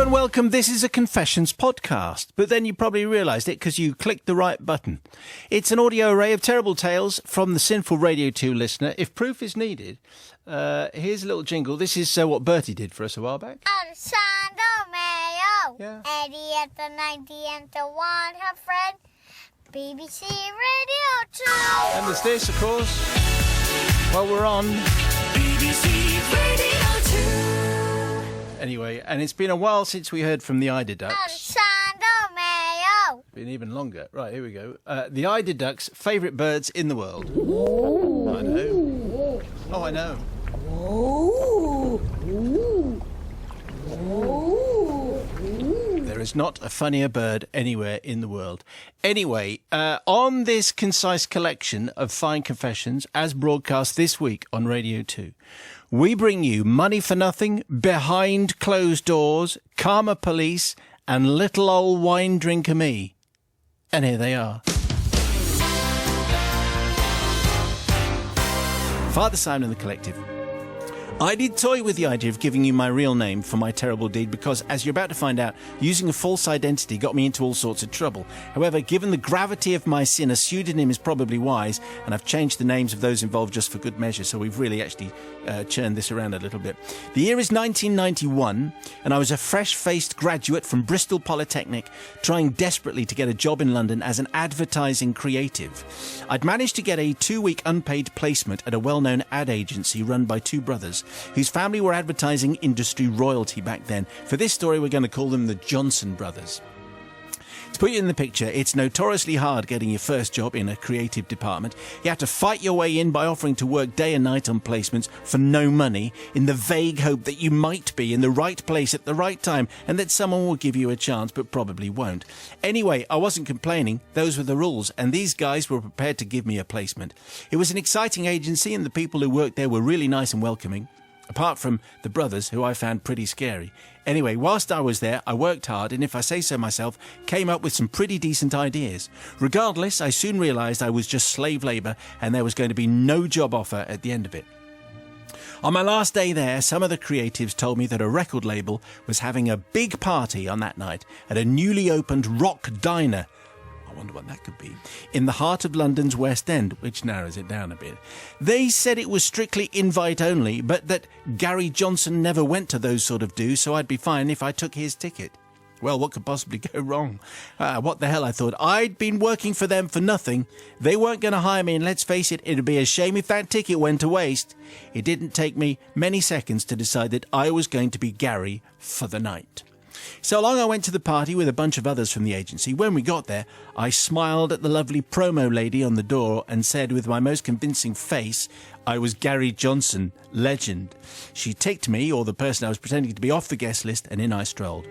and welcome. This is a Confessions podcast, but then you probably realised it because you clicked the right button. It's an audio array of terrible tales from the sinful Radio 2 listener. If proof is needed, here's a little jingle. This is what Bertie did for us a while back. Simon Mayo. Yeah. Eddie at the 90 and the one, her friend. BBC Radio 2. And there's this, of course, while we're on. BBC Radio 2. Anyway, and it's been a while since we heard from the Eider Ducks. Simon Mayo. Been even longer. Right, here we go. The Eider Ducks' favourite birds in the world. I know. Oh, I know. There is not a funnier bird anywhere in the world. Anyway, on this concise collection of fine confessions, as broadcast this week on Radio 2, we bring you Money for Nothing, Behind Closed Doors, Karma Police, and Little Old Wine Drinker Me. And here they are. Father Simon and the Collective. I did toy with the idea of giving you my real name for my terrible deed because, as you're about to find out, using a false identity got me into all sorts of trouble. However, given the gravity of my sin, a pseudonym is probably wise, and I've changed the names of those involved just for good measure, so we've really actually churned this around a little bit. The year is 1991, and I was a fresh-faced graduate from Bristol Polytechnic, trying desperately to get a job in London as an advertising creative. I'd managed to get a 2-week unpaid placement at a well-known ad agency run by two brothers, whose family were advertising industry royalty back then. For this story, we're going to call them the Johnson brothers. To put you in the picture, it's notoriously hard getting your first job in a creative department. You have to fight your way in by offering to work day and night on placements for no money, in the vague hope that you might be in the right place at the right time and that someone will give you a chance, but probably won't. Anyway, I wasn't complaining. Those were the rules, and these guys were prepared to give me a placement. It was an exciting agency, and the people who worked there were really nice and welcoming, apart from the brothers, who I found pretty scary. Anyway, whilst I was there, I worked hard and, if I say so myself, came up with some pretty decent ideas. Regardless, I soon realised I was just slave labour and there was going to be no job offer at the end of it. On my last day there, some of the creatives told me that a record label was having a big party on that night at a newly opened rock diner. I wonder what that could be. In the heart of London's West End, which narrows it down a bit. They said it was strictly invite only, but that Gary Johnson never went to those sort of do's, so I'd be fine if I took his ticket. Well, what could possibly go wrong? What the hell, I thought. I'd been working for them for nothing. They weren't going to hire me, and let's face it, it'd be a shame if that ticket went to waste. It didn't take me many seconds to decide that I was going to be Gary for the night. So along I went to the party with a bunch of others from the agency. When we got there, I smiled at the lovely promo lady on the door and said with my most convincing face I was Gary Johnson, legend. She ticked me, or the person I was pretending to be, off the guest list, and in I strolled.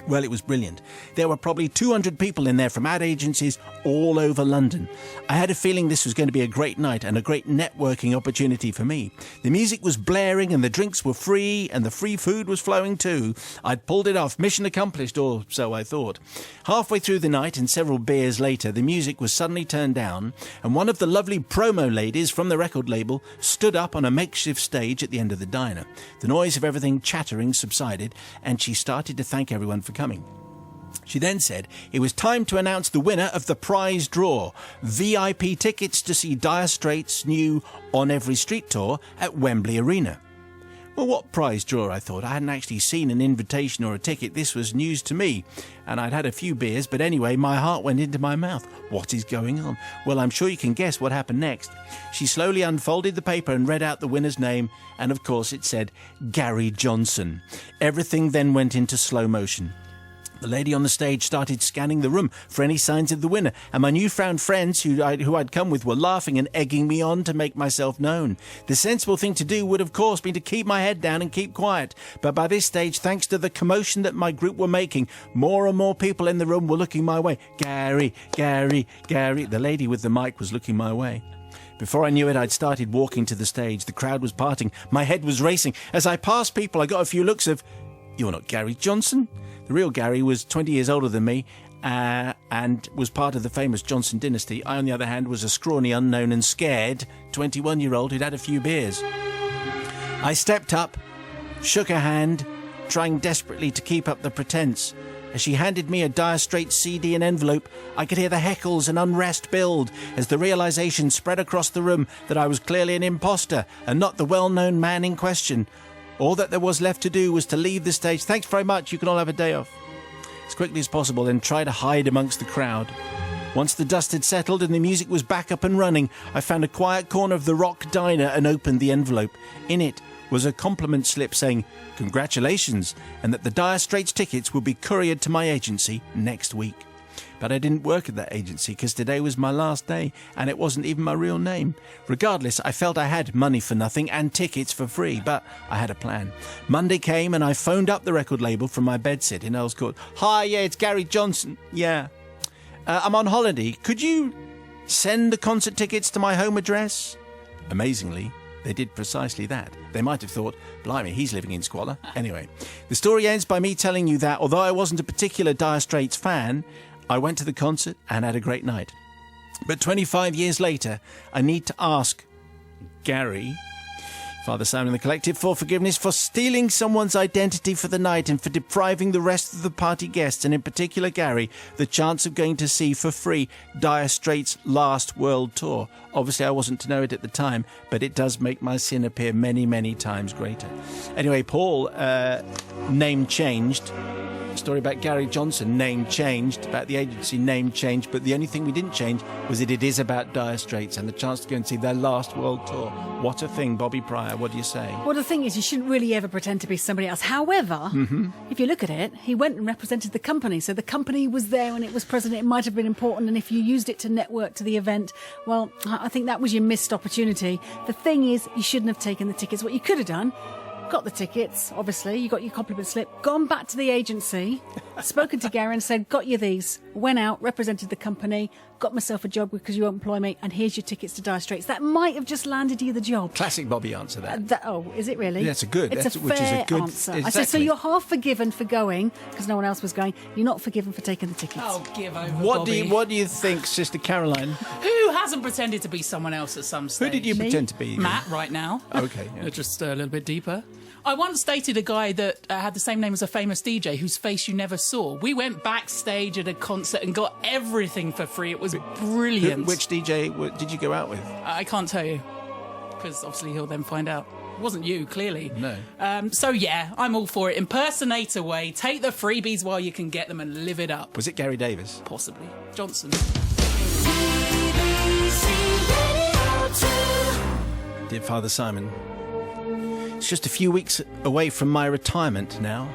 Well, it was brilliant. There were probably 200 people in there from ad agencies all over London. I had a feeling this was going to be a great night and a great networking opportunity for me. The music was blaring and the drinks were free and the free food was flowing too. I'd pulled it off. Mission accomplished, or so I thought. Halfway through the night and several beers later, the music was suddenly turned down and one of the lovely promo ladies from the record label stood up on a makeshift stage at the end of the diner. The noise of everything chattering subsided and she started to thank everyone for coming. She then said it was time to announce the winner of the prize draw, VIP tickets to see Dire Straits' new On Every Street tour at Wembley Arena. Well, what prize draw, I thought. I hadn't actually seen an invitation or a ticket. This was news to me, and I'd had a few beers, but anyway, my heart went into my mouth. What is going on? Well, I'm sure you can guess what happened next. She slowly unfolded the paper and read out the winner's name, and of course it said Gary Johnson. Everything then went into slow motion. The lady on the stage started scanning the room for any signs of the winner, and my newfound friends who I'd come with were laughing and egging me on to make myself known. The sensible thing to do would, of course, be to keep my head down and keep quiet. But by this stage, thanks to the commotion that my group were making, more and more people in the room were looking my way. Gary, Gary, Gary. The lady with the mic was looking my way. Before I knew it, I'd started walking to the stage. The crowd was parting. My head was racing. As I passed people, I got a few looks of, "You're not Gary Johnson?" The real Gary was 20 years older than me and was part of the famous Johnson dynasty. I, on the other hand, was a scrawny, unknown and scared 21-year-old who'd had a few beers. I stepped up, shook her hand, trying desperately to keep up the pretense. As she handed me a Dire Straits CD and envelope, I could hear the heckles and unrest build as the realization spread across the room that I was clearly an imposter and not the well-known man in question. All that there was left to do was to leave the stage. Thanks very much, you can all have a day off. As quickly as possible, then try to hide amongst the crowd. Once the dust had settled and the music was back up and running, I found a quiet corner of the Rock Diner and opened the envelope. In it was a compliment slip saying, "Congratulations," and that the Dire Straits tickets would be couriered to my agency next week. But I didn't work at that agency because today was my last day and it wasn't even my real name. Regardless, I felt I had money for nothing and tickets for free, but I had a plan. Monday came and I phoned up the record label from my bedsit in Earl's Court. "Hi, yeah, it's Gary Johnson. Yeah. I'm on holiday. Could you send the concert tickets to my home address?" Amazingly, they did precisely that. They might have thought, blimey, he's living in squalor. Anyway, the story ends by me telling you that, although I wasn't a particular Dire Straits fan, I went to the concert and had a great night. But 25 years later, I need to ask Gary, Father Simon and the Collective, for forgiveness for stealing someone's identity for the night and for depriving the rest of the party guests, and in particular Gary, the chance of going to see for free Dire Straits' last world tour. Obviously, I wasn't to know it at the time, but it does make my sin appear many, many times greater. Anyway, Paul, name changed. Story about Gary Johnson, name changed. About the agency, name changed. But the only thing we didn't change was that it is about Dire Straits and the chance to go and see their last world tour. What a thing, Bobby Pryor. What do you say? Well, the thing is, you shouldn't really ever pretend to be somebody else. However, if you look at it, he went and represented the company. So the company was there when it was present. It might have been important. And if you used it to network to the event, well, I think that was your missed opportunity. The thing is, you shouldn't have taken the tickets. What you could have done, got the tickets, obviously, you got your compliment slip, gone back to the agency, spoken to Gary and said, "Got you these," went out, represented the company, got myself a job because you won't employ me, and here's your tickets to Dire Straits. That might have just landed you the job. Classic Bobby answer, that. Oh, is it really? That's a good. It's that's, a which fair is a good answer. Exactly. I said, so you're half forgiven for going because no one else was going. You're not forgiven for taking the tickets. Oh, give over, What Bobby. do you think, Sister Caroline? Who hasn't pretended to be someone else at some stage? Who did you pretend to be? Matt, right now. Okay. Yeah. Just a little bit deeper. I once dated a guy that had the same name as a famous DJ whose face you never saw. We went backstage at a concert and got everything for free. It was brilliant. Which DJ did you go out with? I can't tell you, because obviously he'll then find out. It wasn't you, clearly. No. So yeah, I'm all for it. Impersonate away. Take the freebies while you can get them and live it up. Was it Gary Davis? Possibly. Johnson. BBC Radio 2. Dear Father Simon, it's just a few weeks away from my retirement now,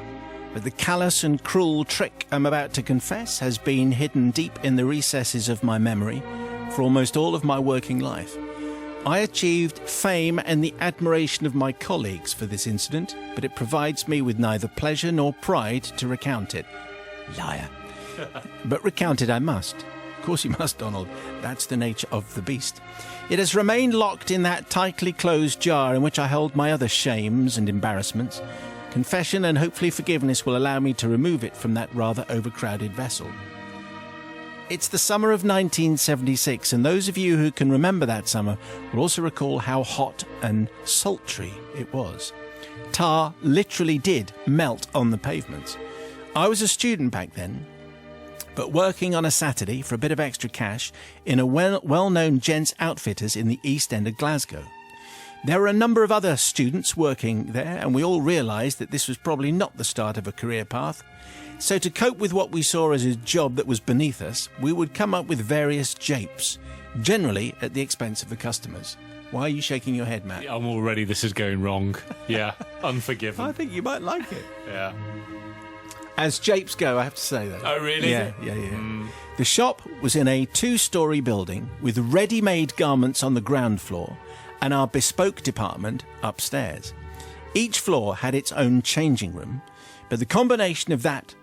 but the callous and cruel trick I'm about to confess has been hidden deep in the recesses of my memory for almost all of my working life. I achieved fame and the admiration of my colleagues for this incident, but it provides me with neither pleasure nor pride to recount it. Liar. But recount it I must. Of course you must, Donald. That's the nature of the beast. It has remained locked in that tightly closed jar in which I hold my other shames and embarrassments. Confession and hopefully forgiveness will allow me to remove it from that rather overcrowded vessel. It's the summer of 1976, and those of you who can remember that summer will also recall how hot and sultry it was. Tar literally did melt on the pavements. I was a student back then, but working on a Saturday for a bit of extra cash in a well-known gents outfitters in the East End of Glasgow. There were a number of other students working there, and we all realised that this was probably not the start of a career path. So to cope with what we saw as a job that was beneath us, we would come up with various japes, generally at the expense of the customers. Why are you shaking your head, Matt? I'm already, this is going wrong. Yeah, unforgiven. I think you might like it. Yeah. As japes go, I have to say that. Oh, really? Yeah. The shop was in a 2-storey building with ready-made garments on the ground floor and our bespoke department upstairs. Each floor had its own changing room, but the combination of that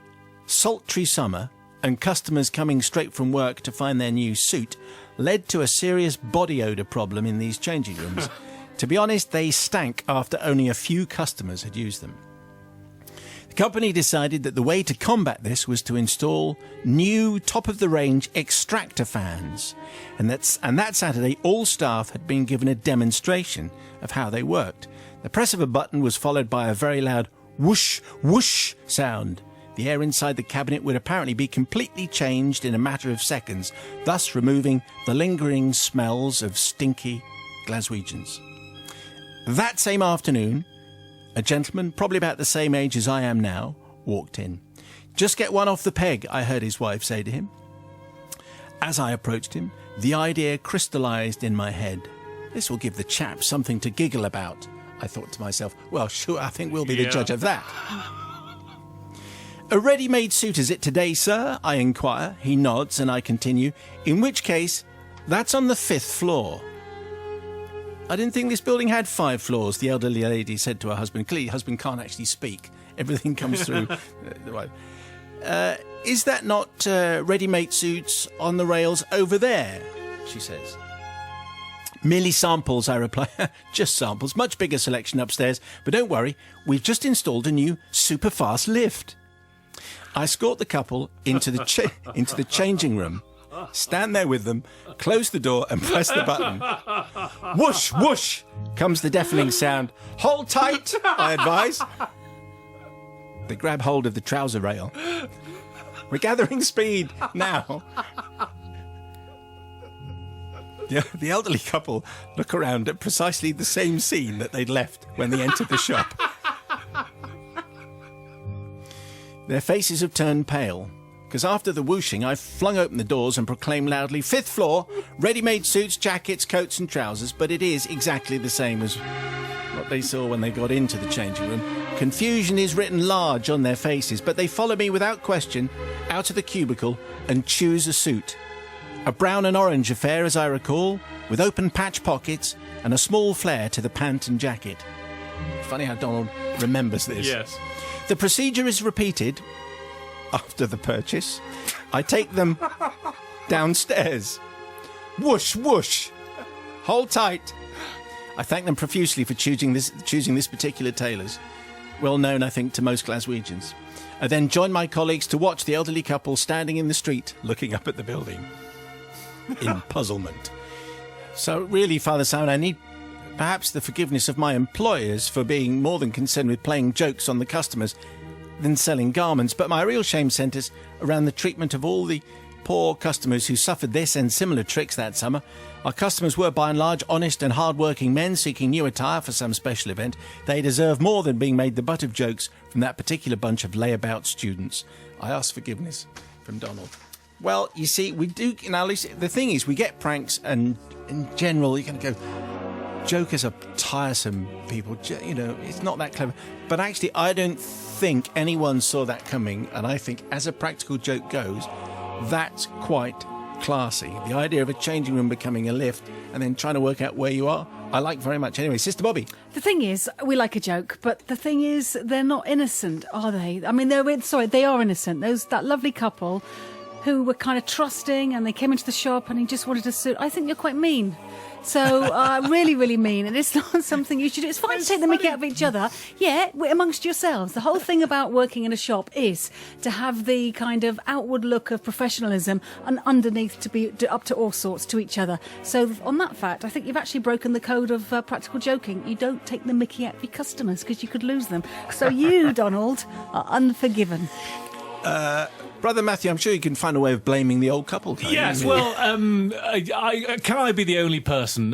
sultry summer and customers coming straight from work to find their new suit led to a serious body odour problem in these changing rooms. To be honest, they stank after only a few customers had used them. The company decided that the way to combat this was to install new top-of-the-range extractor fans. And that Saturday, all staff had been given a demonstration of how they worked. The press of a button was followed by a very loud whoosh, whoosh sound. The air inside the cabinet would apparently be completely changed in a matter of seconds, thus removing the lingering smells of stinky Glaswegians. That same afternoon, a gentleman, probably about the same age as I am now, walked in. "Just get one off the peg," I heard his wife say to him. As I approached him, the idea crystallised in my head. This will give the chap something to giggle about. I thought to myself, well, sure, I think we'll be the judge of that. "A ready-made suit, is it today, sir?" I inquire. He nods and I continue. "In which case, that's on the 5th floor." "I didn't think this building had 5 floors," the elderly lady said to her husband. Clearly, husband can't actually speak. Everything comes through the wife. "Is that not ready-made suits on the rails over there?" she says. "Merely samples," I reply. "Just samples. Much bigger selection upstairs. But don't worry, we've just installed a new super-fast lift." I escort the couple into the changing room, stand there with them, close the door and press the button. Whoosh, whoosh comes the deafening sound. "Hold tight," I advise. They grab hold of the trouser rail. We're gathering speed now. The elderly couple look around at precisely the same scene that they'd left when they entered the shop. Their faces have turned pale, because after the whooshing, I flung open the doors and proclaimed loudly, "5th floor, ready-made suits, jackets, coats and trousers," but it is exactly the same as what they saw when they got into the changing room. Confusion is written large on their faces, but they follow me without question out of the cubicle and choose a suit. A brown and orange affair, as I recall, with open patch pockets and a small flare to the pant and jacket. Funny how Donald remembers this. Yes. The procedure is repeated after the purchase. I take them downstairs. Whoosh, whoosh. Hold tight. I thank them profusely for choosing this particular tailor's. Well known, I think, to most Glaswegians. I then join my colleagues to watch the elderly couple standing in the street looking up at the building in puzzlement. So really, Father Simon, I need perhaps the forgiveness of my employers for being more than concerned with playing jokes on the customers than selling garments, but my real shame centres around the treatment of all the poor customers who suffered this and similar tricks that summer. Our customers were by and large honest and hard-working men seeking new attire for some special event. They deserve more than being made the butt of jokes from that particular bunch of layabout students. I ask forgiveness from Donald. Well, you see, we do... Now, Lucy, the thing is, we get pranks and in general, you're going to go... Jokers are tiresome people, you know, it's not that clever. But actually, I don't think anyone saw that coming, and I think, as a practical joke goes, that's quite classy. The idea of a changing room becoming a lift and then trying to work out where you are, I like very much. Anyway, Sister Bobby. The thing is, we like a joke, but the thing is, they're not innocent, are they? I mean, they are innocent. That lovely couple who were kind of trusting, and they came into the shop and he just wanted a suit. I think you're quite mean. So, really, really mean. And it's not something you should do. It's fine to take the mickey out of each other. Yeah, amongst yourselves. The whole thing about working in a shop is to have the kind of outward look of professionalism and underneath to be up to all sorts to each other. So, on that fact, I think you've actually broken the code of practical joking. You don't take the mickey out of your customers because you could lose them. So you, Donald, are unforgiven. Brother Matthew, I'm sure you can find a way of blaming the old couple. Yes, well, can I be the only person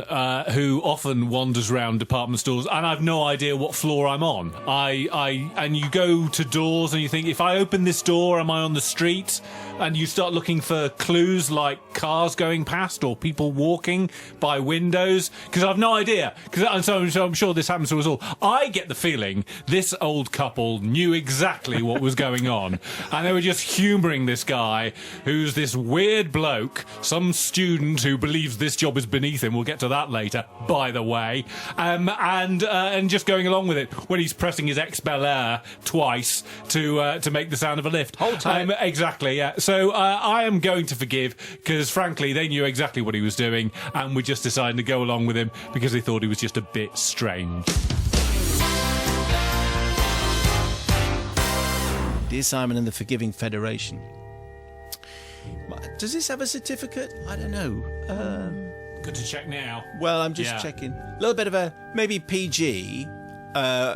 who often wanders around department stores and I've no idea what floor I'm on? And you go to doors and you think, if I open this door, am I on the street? And you start looking for clues like cars going past or people walking by windows, because I've no idea. So I'm sure this happens to us all. I get the feeling this old couple knew exactly what was going on, and they were just humouring this guy who's this weird bloke, some student who believes this job is beneath him. We'll get to that later, by the way, and just going along with it when he's pressing his Bel Air twice to make the sound of a lift. Hold time. Exactly, yeah. So I am going to forgive, because frankly they knew exactly what he was doing and we just decided to go along with him because they thought he was just a bit strange. Dear Simon and the Forgiving Federation. Does this have a certificate? I don't know. Good to check now. Well, I'm just checking. A little bit of a maybe PG.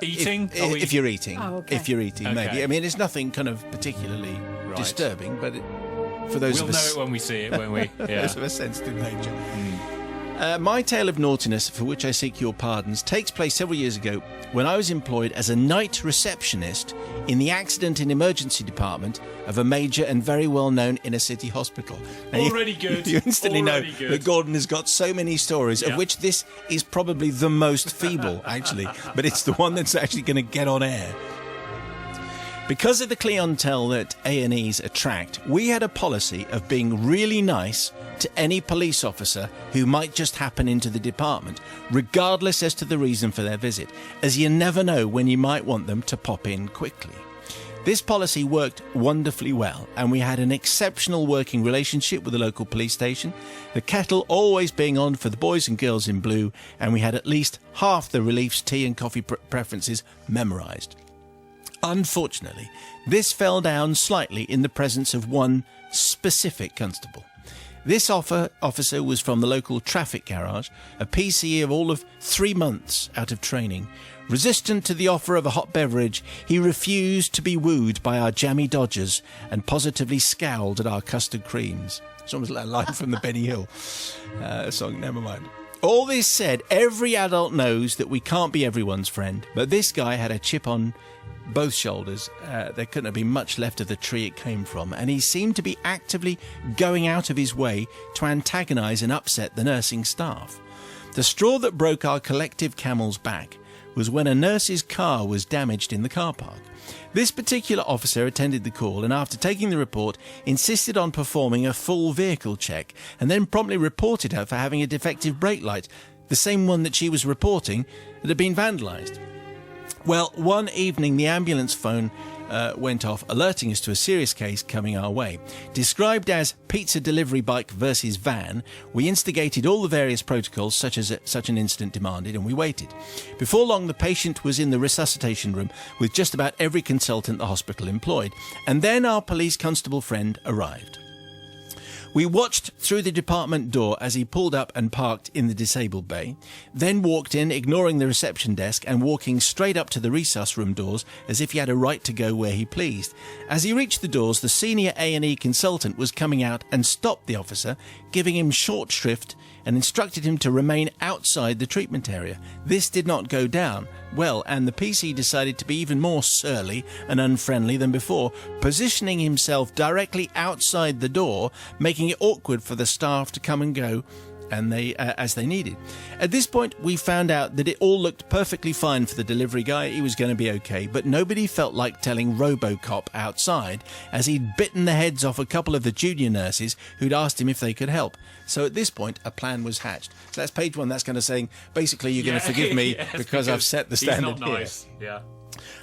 Eating? If you're eating. Oh, okay. If you're eating, Okay. maybe. I mean, it's nothing kind of particularly Right. disturbing, but for those We'll of us... know it when we see it, won't we? Yeah. Those of a sensitive nature. My tale of naughtiness, for which I seek your pardons, takes place several years ago when I was employed as a night receptionist in the accident and emergency department of a major and very well-known inner-city hospital. Now, Already good. You instantly Already know good. that Gordon has got so many stories, Yeah. of which this is probably the most feeble, actually, but it's the one that's actually going to get on air. Because of the clientele that A&Es attract, we had a policy of being really nice to any police officer who might just happen into the department, regardless as to the reason for their visit, as you never know when you might want them to pop in quickly. This policy worked wonderfully well, and we had an exceptional working relationship with the local police station, the kettle always being on for the boys and girls in blue, and we had at least half the relief's tea and coffee preferences memorised. Unfortunately, this fell down slightly in the presence of one specific constable. This officer was from the local traffic garage, a PCE of all of 3 months out of training. Resistant to the offer of a hot beverage, he refused to be wooed by our jammy dodgers and positively scowled at our custard creams. It's almost like a line from the Benny Hill song, never mind. All this said, every adult knows that we can't be everyone's friend, but this guy had a chip on both shoulders. There couldn't have been much left of the tree it came from, and he seemed to be actively going out of his way to antagonise and upset the nursing staff. The straw that broke our collective camel's back was when a nurse's car was damaged in the car park. This particular officer attended the call and, after taking the report, insisted on performing a full vehicle check and then promptly reported her for having a defective brake light, the same one that she was reporting that had been vandalised. Well, one evening the ambulance phone went off, alerting us to a serious case coming our way. Described as pizza delivery bike versus van, we instigated all the various protocols such an incident demanded, and we waited. Before long, the patient was in the resuscitation room with just about every consultant the hospital employed, and then our police constable friend arrived. We watched through the department door as he pulled up and parked in the disabled bay, then walked in, ignoring the reception desk and walking straight up to the resus room doors as if he had a right to go where he pleased. As he reached the doors, the senior A&E consultant was coming out and stopped the officer, giving him short shrift and instructed him to remain outside the treatment area. This did not go down well, and the PC decided to be even more surly and unfriendly than before, positioning himself directly outside the door, making it awkward for the staff to come and go as they needed. At this point, we found out that it all looked perfectly fine for the delivery guy. He was going to be okay, but nobody felt like telling RoboCop outside, as he'd bitten the heads off a couple of the junior nurses who'd asked him if they could help. So at this point, a plan was hatched. So that's page one. That's kind of saying, basically, you're going to forgive me because I've set the standard he's not nice. here. Yeah.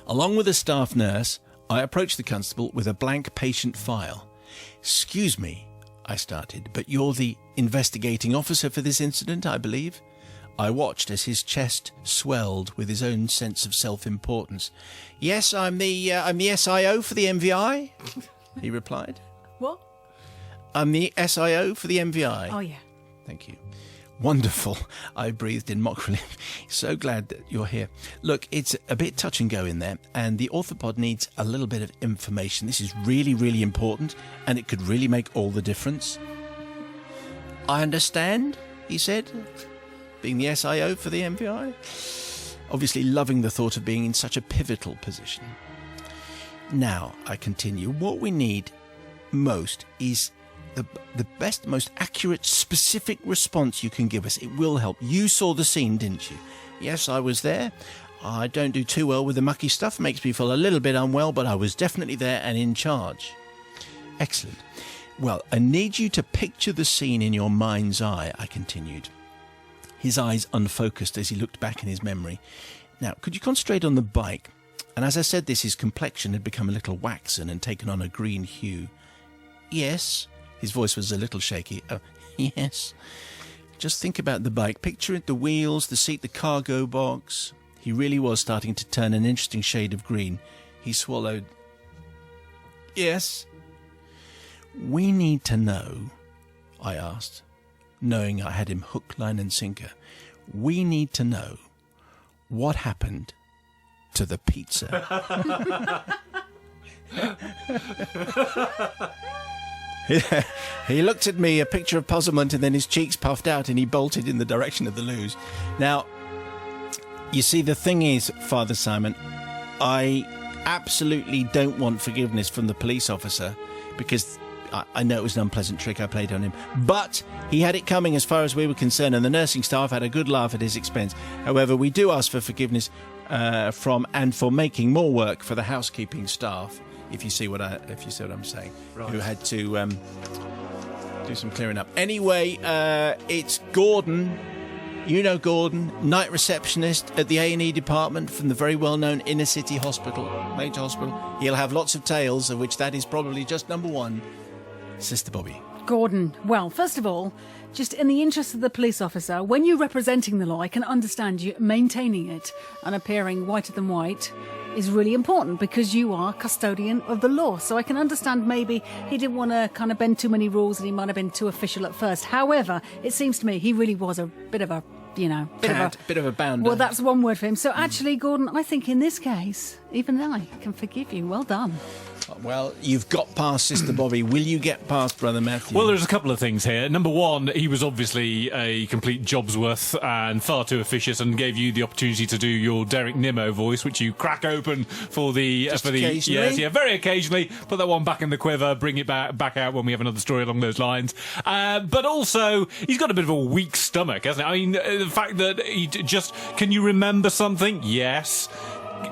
Along with a staff nurse, I approached the constable with a blank patient file. "Excuse me," I started, "but you're the investigating officer for this incident, I believe?" I watched as his chest swelled with his own sense of self-importance. "Yes, I'm the SIO for the MVI," he replied. What? "I'm the SIO for the MVI." Oh, yeah. Thank you. "Wonderful," I breathed in mock relief. "So glad that you're here. Look, it's a bit touch and go in there, and the orthopod needs a little bit of information. This is really, really important, and it could really make all the difference." "I understand," he said, being the SIO for the MVI, obviously loving the thought of being in such a pivotal position. "Now," I continue, "what we need most is the best, most accurate, specific response you can give us. It will help. You saw the scene, didn't you?" "Yes, I was there. I don't do too well with the mucky stuff. Makes me feel a little bit unwell, but I was definitely there and in charge." "Excellent. Well, I need you to picture the scene in your mind's eye," I continued. His eyes unfocused as he looked back in his memory. "Now, could you concentrate on the bike?" And as I said this, his complexion had become a little waxen and taken on a green hue. "Yes." His voice was a little shaky. "Yes. Just think about the bike. Picture it, the wheels, the seat, the cargo box." He really was starting to turn an interesting shade of green. He swallowed. "Yes." "We need to know," I asked, knowing I had him hook, line and sinker. "We need to know what happened to the pizza. He looked at me, a picture of puzzlement, and then his cheeks puffed out and he bolted in the direction of the loos. Now, you see, the thing is, Father Simon, I absolutely don't want forgiveness from the police officer because I know it was an unpleasant trick I played on him. But he had it coming as far as we were concerned, and the nursing staff had a good laugh at his expense. However, we do ask for forgiveness from and for making more work for the housekeeping staff. If you see what I'm saying, right. Who had to do some clearing up. Anyway, it's Gordon. You know Gordon, night receptionist at the A&E department from the very well-known inner city hospital, major hospital. He'll have lots of tales, of which that is probably just number one. Sister Bobby. Gordon, well, first of all, just in the interest of the police officer, when you're representing the law, I can understand you maintaining it and appearing whiter than white is really important because you are custodian of the law. So I can understand maybe he didn't want to kind of bend too many rules and he might have been too official at first. However, it seems to me he really was a bit of a, bit of a bounder. Well, that's one word for him. So actually, Gordon, I think in this case, even I can forgive you. Well done. Well, you've got past Sister Bobby. Will you get past Brother Matthew? Well, there's a couple of things here. Number one, he was obviously a complete job's worth and far too officious, and gave you the opportunity to do your Derek Nimmo voice, which you crack open for the occasionally? Yes, very occasionally. Put that one back in the quiver, bring it back out when we have another story along those lines. But also, he's got a bit of a weak stomach, hasn't he? I mean, the fact that he just can you remember something? Yes.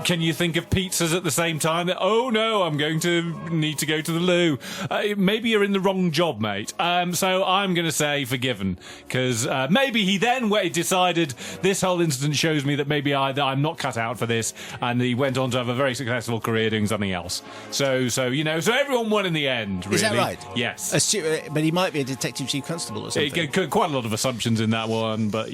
Can you think of pizzas at the same time? Oh no, I'm going to need to go to the loo. Maybe you're in the wrong job, mate. So I'm going to say forgiven, because maybe he then decided this whole incident shows me that maybe I'm not cut out for this, and he went on to have a very successful career doing something else. So everyone won in the end. Really. Is that right? Yes. But he might be a detective chief constable or something. Quite a lot of assumptions in that one, but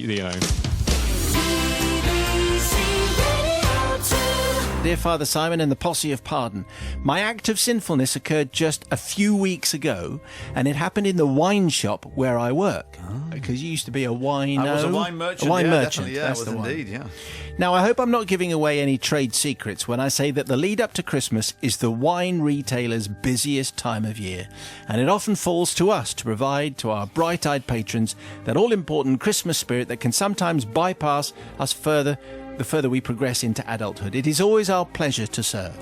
Dear Father Simon and the posse of pardon, my act of sinfulness occurred just a few weeks ago, and it happened in the wine shop where I work. Because you used to be a wine... I was a wine merchant. A wine merchant. Definitely, yeah, That's I was the one. indeed, yeah. Now, I hope I'm not giving away any trade secrets when I say that the lead up to Christmas is the wine retailer's busiest time of year, and it often falls to us to provide to our bright-eyed patrons that all-important Christmas spirit that can sometimes bypass us the further we progress into adulthood. It is always our pleasure to serve.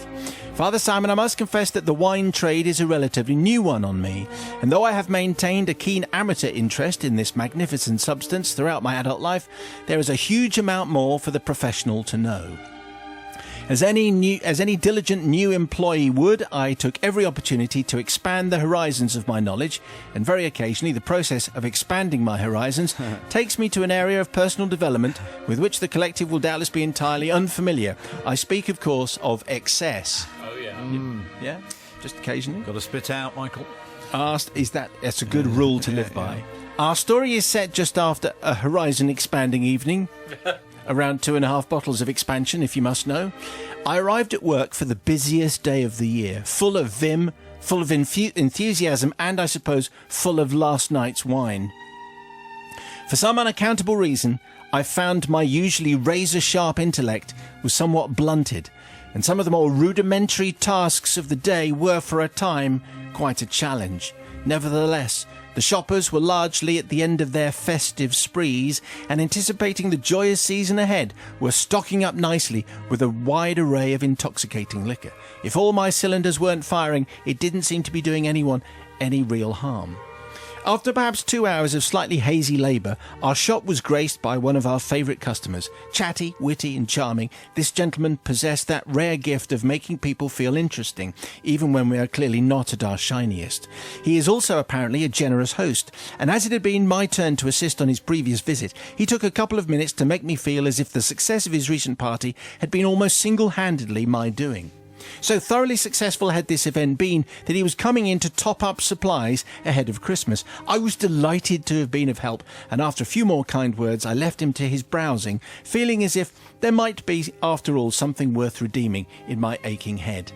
Father Simon, I must confess that the wine trade is a relatively new one on me, and though I have maintained a keen amateur interest in this magnificent substance throughout my adult life, there is a huge amount more for the professional to know. As any diligent new employee would, I took every opportunity to expand the horizons of my knowledge, and very occasionally the process of expanding my horizons takes me to an area of personal development with which the collective will doubtless be entirely unfamiliar. I speak, of course, of excess. Oh, yeah. Yeah? Just occasionally. Got to spit out, Michael. That's a good rule to live by. Yeah. Our story is set just after a horizon-expanding evening. Around 2.5 bottles of expansion, if you must know. I arrived at work for the busiest day of the year, full of vim, full of enthusiasm, and I suppose full of last night's wine. For some unaccountable reason, I found my usually razor-sharp intellect was somewhat blunted, and some of the more rudimentary tasks of the day were, for a time, quite a challenge. Nevertheless, the shoppers were largely at the end of their festive sprees, and anticipating the joyous season ahead, were stocking up nicely with a wide array of intoxicating liquor. If all my cylinders weren't firing, it didn't seem to be doing anyone any real harm. After perhaps 2 hours of slightly hazy labour, our shop was graced by one of our favourite customers. Chatty, witty and charming, this gentleman possessed that rare gift of making people feel interesting, even when we are clearly not at our shiniest. He is also apparently a generous host, and as it had been my turn to assist on his previous visit, he took a couple of minutes to make me feel as if the success of his recent party had been almost single-handedly my doing. So thoroughly successful had this event been that he was coming in to top up supplies ahead of Christmas. I was delighted to have been of help, and after a few more kind words I left him to his browsing, feeling as if there might be, after all, something worth redeeming in my aching head.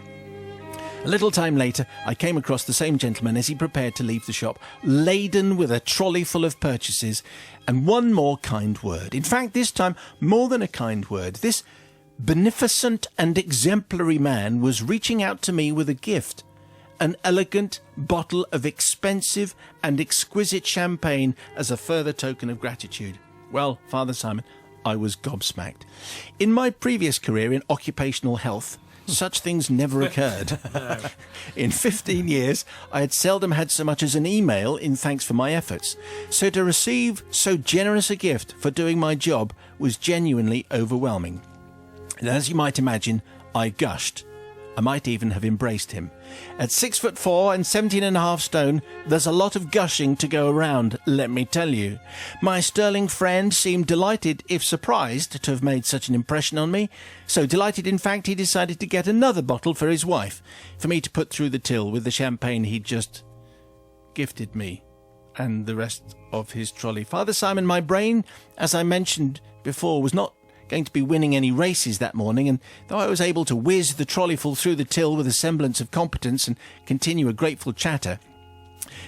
A little time later, I came across the same gentleman as he prepared to leave the shop, laden with a trolley full of purchases, and one more kind word. In fact, this time, more than a kind word. This beneficent and exemplary man was reaching out to me with a gift, an elegant bottle of expensive and exquisite champagne as a further token of gratitude. Well, Father Simon, I was gobsmacked. In my previous career in occupational health, such things never occurred. In 15 years, I had seldom had so much as an email in thanks for my efforts. So to receive so generous a gift for doing my job was genuinely overwhelming. And as you might imagine, I gushed. I might even have embraced him. At 6'4" and 17.5 stone, there's a lot of gushing to go around, let me tell you. My sterling friend seemed delighted, if surprised, to have made such an impression on me. So delighted, in fact, he decided to get another bottle for his wife, for me to put through the till with the champagne he'd just gifted me and the rest of his trolley. Father Simon, my brain, as I mentioned before, was not going to be winning any races that morning, and though I was able to whiz the trolleyful through the till with a semblance of competence and continue a grateful chatter,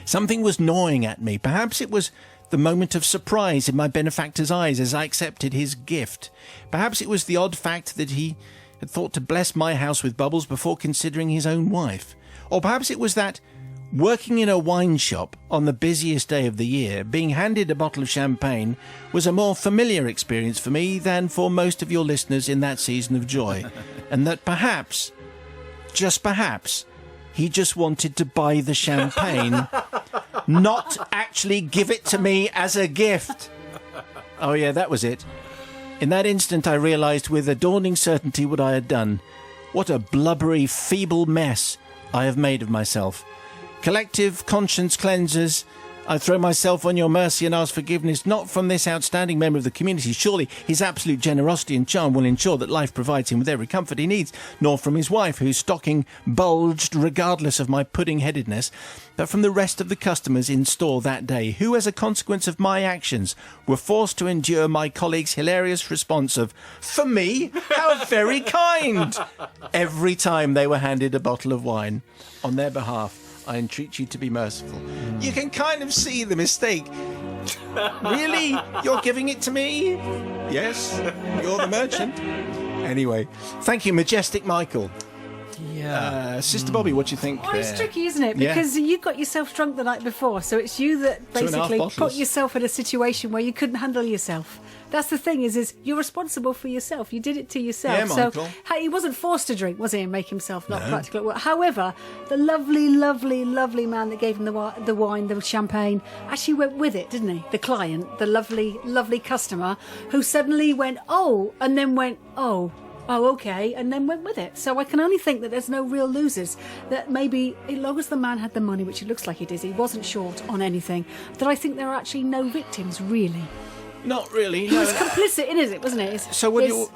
something was gnawing at me. Perhaps it was the moment of surprise in my benefactor's eyes as I accepted his gift. Perhaps it was the odd fact that he had thought to bless my house with bubbles before considering his own wife. Or perhaps it was that, working in a wine shop on the busiest day of the year, being handed a bottle of champagne was a more familiar experience for me than for most of your listeners in that season of joy. And that perhaps, just perhaps, he just wanted to buy the champagne, not actually give it to me as a gift. Oh yeah, that was it. In that instant I realised with a dawning certainty what I had done. What a blubbery, feeble mess I have made of myself. Collective conscience cleansers, I throw myself on your mercy and ask forgiveness, not from this outstanding member of the community. Surely his absolute generosity and charm will ensure that life provides him with every comfort he needs, nor from his wife, whose stocking bulged regardless of my pudding-headedness, but from the rest of the customers in store that day, who, as a consequence of my actions, were forced to endure my colleague's hilarious response of, "For me? How very kind!" every time they were handed a bottle of wine. On their behalf, I entreat you to be merciful. You can kind of see the mistake. Really? You're giving it to me? Yes, you're the merchant. Anyway, thank you, Majestic Michael. Yeah. Sister Bobby, what do you think? Oh, it's tricky, isn't it? Yeah. Because you got yourself drunk the night before, so it's you that 2.5 basically bottles. put yourself in a situation where you couldn't handle yourself. That's the thing, is you're responsible for yourself. You did it to yourself. Yeah, Michael. So he wasn't forced to drink, was he, and make himself not practical at work. However, the lovely, lovely, lovely man that gave him the wine, the champagne, actually went with it, didn't he? The client, the lovely, lovely customer, who suddenly went, oh, and then went, oh, okay, and then went with it. So I can only think that there's no real losers. That maybe, as long as the man had the money, which it looks like he did, he wasn't short on anything, that I think there are actually no victims, really. Not really. He was complicit in it, wasn't it? So what do you...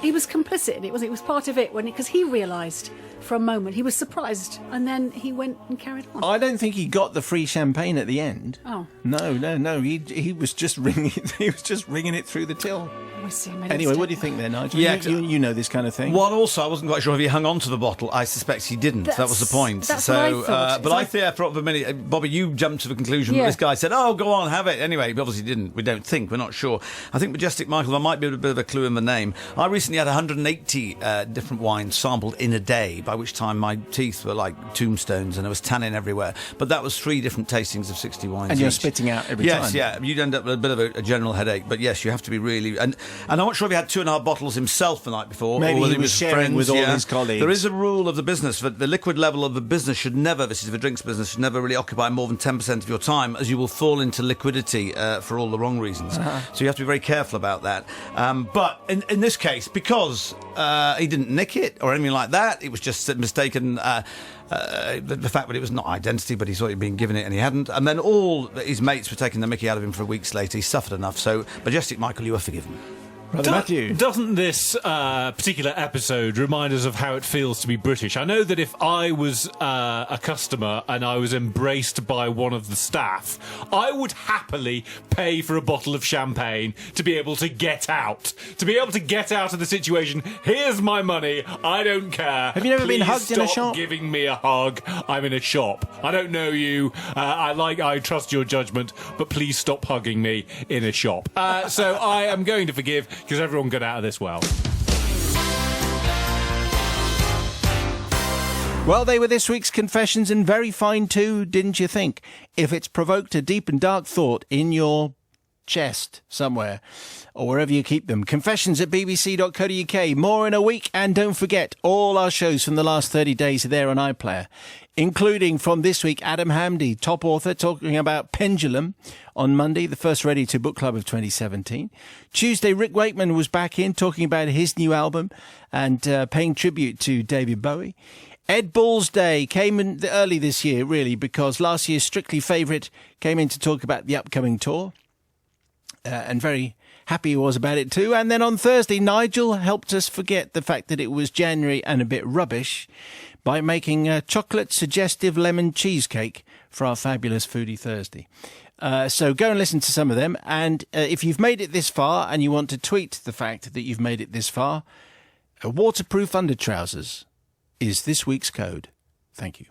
He was complicit in it, wasn't he? It was part of it, because he realised for a moment, he was surprised, and then he went and carried on. I don't think he got the free champagne at the end. Oh. No. He was just ringing it through the till. I see, Anyway, what do you think there, Nigel? Yeah, you know this kind of thing. One also, I wasn't quite sure if he hung on to the bottle. I suspect he didn't. That was the point. That's what I thought. But I thought for a minute, Bobby, you jumped to the conclusion that this guy said, "Oh, go on, have it." Anyway, he obviously didn't. We don't think. We're not sure. I think Majestic Michael, there might be a bit of a clue in the name. I recently had 180 different wines sampled in a day, by which time my teeth were like tombstones and there was tannin everywhere. But that was 3 different tastings of 60 wines. And you're each. spitting out every time. Yes, yeah. You'd end up with a bit of a general headache. But yes, you have to be really... And I'm not sure if he had 2.5 bottles himself the night before. Maybe or whether he was sharing friends, with all his colleagues. There is a rule of the business that the liquid level of the business should never, this is the drinks business, should never really occupy more than 10% of your time, as you will fall into liquidity for all the wrong reasons. So you have to be very careful about that. But in this case, because he didn't nick it or anything like that, it was just mistaken... the fact that it was not identity, but he thought he'd been given it and he hadn't. And then all his mates were taking the mickey out of him for weeks later. He suffered enough. So, Majestic Michael, you are forgiven. Brother Matthew. Doesn't this particular episode remind us of how it feels to be British? I know that if I was a customer and I was embraced by one of the staff, I would happily pay for a bottle of champagne to be able to get out. To be able to get out of the situation. Here's my money. I don't care. Have you never been Please hugged in a stop shop? giving me a hug. I'm in a shop. I don't know you. I trust your judgment, but please stop hugging me in a shop. So I am going to forgive, because everyone got out of this well. Well, they were this week's confessions, and very fine too, didn't you think? If it's provoked a deep and dark thought in your chest somewhere, or wherever you keep them. Confessions at bbc.co.uk. More in a week, and don't forget, all our shows from the last 30 days are there on iPlayer, including from this week, Adam Hamdy, top author, talking about Pendulum on Monday, the first Ready to Book Club of 2017. Tuesday, Rick Wakeman was back in talking about his new album and paying tribute to David Bowie. Ed Balls Day came in early this year, really, because last year's Strictly favourite came in to talk about the upcoming tour. And very happy he was about it too. And then on Thursday, Nigel helped us forget the fact that it was January and a bit rubbish by making a chocolate suggestive lemon cheesecake for our fabulous Foodie Thursday. So go and listen to some of them. And if you've made it this far and you want to tweet the fact that you've made it this far, waterproof under trousers is this week's code. Thank you.